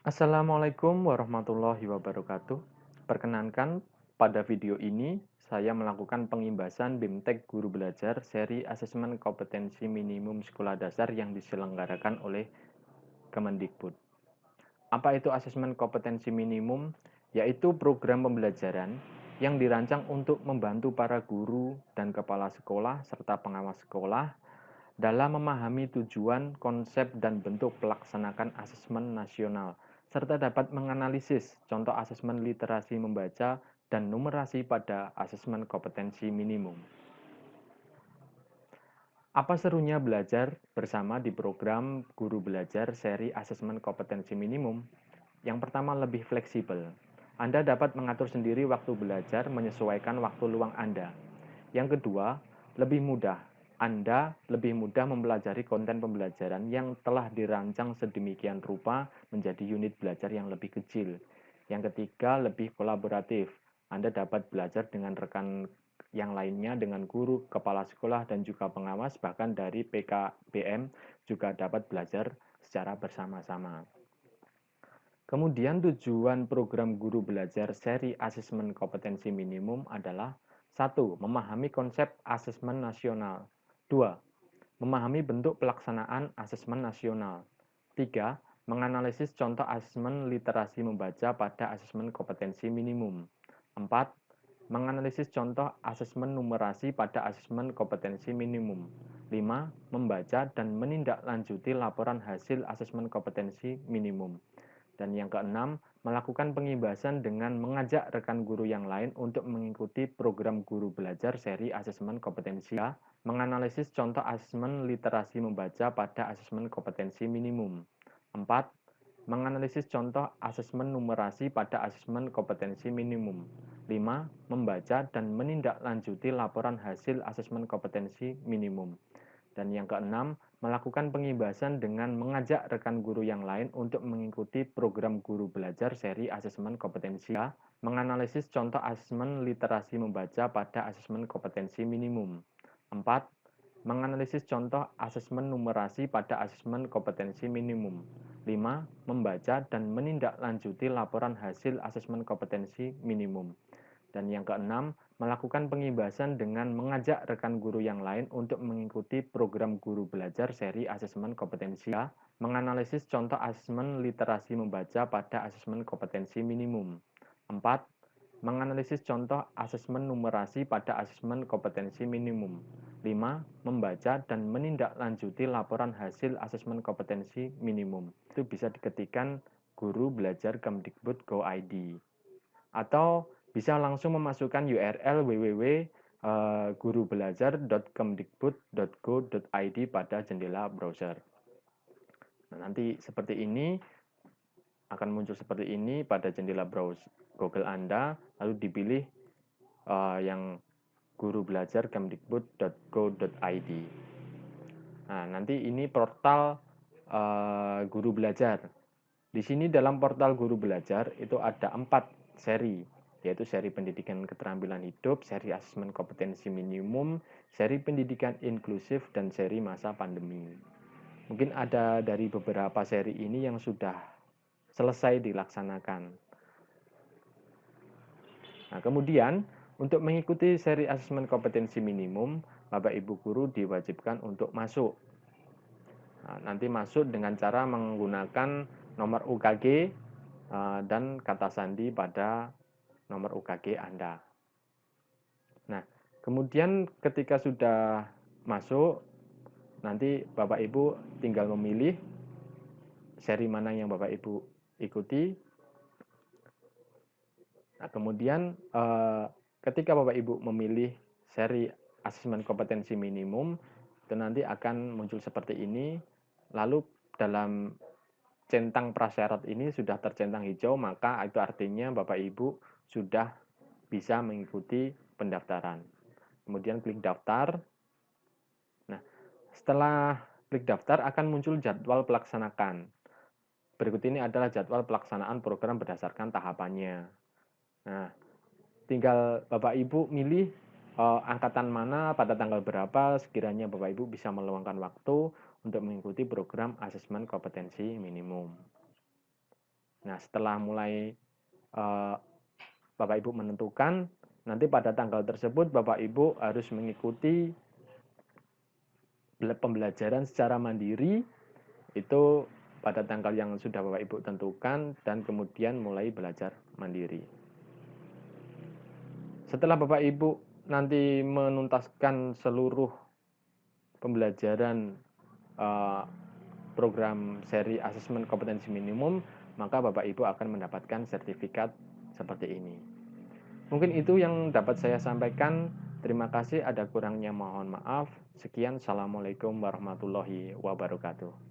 Assalamualaikum warahmatullahi wabarakatuh. Perkenankan, pada video ini saya melakukan pengimbasan BIMTEK Guru Belajar seri asesmen kompetensi minimum sekolah dasar yang diselenggarakan oleh Kemendikbud. Apa itu asesmen kompetensi minimum? Yaitu program pembelajaran yang dirancang untuk membantu para guru dan kepala sekolah serta pengawas sekolah dalam memahami tujuan, konsep, dan bentuk pelaksanaan asesmen nasional, serta dapat menganalisis contoh asesmen literasi membaca dan numerasi pada asesmen kompetensi minimum. Apa serunya belajar bersama di program Guru Belajar seri asesmen kompetensi minimum? Yang pertama, lebih fleksibel. Anda dapat mengatur sendiri waktu belajar menyesuaikan waktu luang Anda. Yang kedua, lebih mudah. Anda lebih mudah mempelajari konten pembelajaran yang telah dirancang sedemikian rupa menjadi unit belajar yang lebih kecil. Yang ketiga, lebih kolaboratif. Anda dapat belajar dengan rekan yang lainnya, dengan guru, kepala sekolah, dan juga pengawas, bahkan dari PKBM juga dapat belajar secara bersama-sama. Kemudian tujuan program Guru Belajar seri asesmen kompetensi minimum adalah: 1. Memahami konsep asesmen nasional. 2. Memahami bentuk pelaksanaan asesmen nasional. 3. Menganalisis contoh asesmen literasi membaca pada asesmen kompetensi minimum. 4. Menganalisis contoh asesmen numerasi pada asesmen kompetensi minimum. 5. Membaca dan menindaklanjuti laporan hasil asesmen kompetensi minimum. Dan yang keenam, melakukan pengimbasan dengan mengajak rekan guru yang lain untuk mengikuti program Guru Belajar seri asesmen kompetensi. Menganalisis contoh asesmen literasi membaca pada asesmen kompetensi minimum. 4. Menganalisis contoh asesmen numerasi pada asesmen kompetensi minimum. 5. Membaca dan menindaklanjuti laporan hasil asesmen kompetensi minimum. Dan yang keenam, melakukan pengimbasan dengan mengajak rekan guru yang lain untuk mengikuti program Guru Belajar seri asesmen kompetensi. Menganalisis contoh asesmen literasi membaca pada asesmen kompetensi minimum. 4. Menganalisis contoh asesmen numerasi pada asesmen kompetensi minimum. 5. Membaca dan menindaklanjuti laporan hasil asesmen kompetensi minimum. Dan yang keenam, melakukan pengimbasan dengan mengajak rekan guru yang lain untuk mengikuti program Guru Belajar seri asesmen kompetensi. Menganalisis contoh asesmen literasi membaca pada asesmen kompetensi minimum. 4. Menganalisis contoh asesmen numerasi pada asesmen kompetensi minimum. 5. Membaca dan menindaklanjuti laporan hasil asesmen kompetensi minimum. Itu bisa diketikkan Guru Belajar Kemdikbud Go ID. Atau bisa langsung memasukkan URL www.gurubelajar.kemdikbud.go.id pada jendela browser. Nah, nanti seperti ini akan muncul seperti ini pada jendela browser Google Anda, lalu dipilih yang gurubelajar.kemdikbud.go.id. Nah, nanti ini portal Guru Belajar. Di sini dalam portal Guru Belajar itu ada 4 seri, yaitu seri pendidikan keterampilan hidup, seri asesmen kompetensi minimum, seri pendidikan inklusif, dan seri masa pandemi. Mungkin ada dari beberapa seri ini yang sudah selesai dilaksanakan. Nah, kemudian untuk mengikuti seri asesmen kompetensi minimum, Bapak Ibu guru diwajibkan untuk masuk. Nah, nanti masuk dengan cara menggunakan nomor UKG dan kata sandi pada nomor UKG Anda. Nah, kemudian ketika sudah masuk, nanti Bapak Ibu tinggal memilih seri mana yang Bapak Ibu ikuti. Nah, kemudian ketika Bapak Ibu memilih seri asesmen kompetensi minimum, itu nanti akan muncul seperti ini. Lalu dalam centang prasyarat ini sudah tercentang hijau, maka itu artinya Bapak Ibu sudah bisa mengikuti pendaftaran. Kemudian klik daftar. Nah, setelah klik daftar akan muncul jadwal pelaksanaan. Berikut ini adalah jadwal pelaksanaan program berdasarkan tahapannya. Nah, tinggal Bapak Ibu milih angkatan mana pada tanggal berapa sekiranya Bapak Ibu bisa meluangkan waktu untuk mengikuti program asesmen kompetensi minimum. Nah, setelah mulai Bapak Ibu menentukan, nanti pada tanggal tersebut Bapak Ibu harus mengikuti pembelajaran secara mandiri itu pada tanggal yang sudah Bapak Ibu tentukan dan kemudian mulai belajar mandiri. Setelah Bapak Ibu nanti menuntaskan seluruh pembelajaran program seri asesmen kompetensi minimum, maka Bapak Ibu akan mendapatkan sertifikat seperti ini. Mungkin itu yang dapat saya sampaikan. Terima kasih, ada kurangnya mohon maaf. Sekian, Assalamualaikum warahmatullahi wabarakatuh.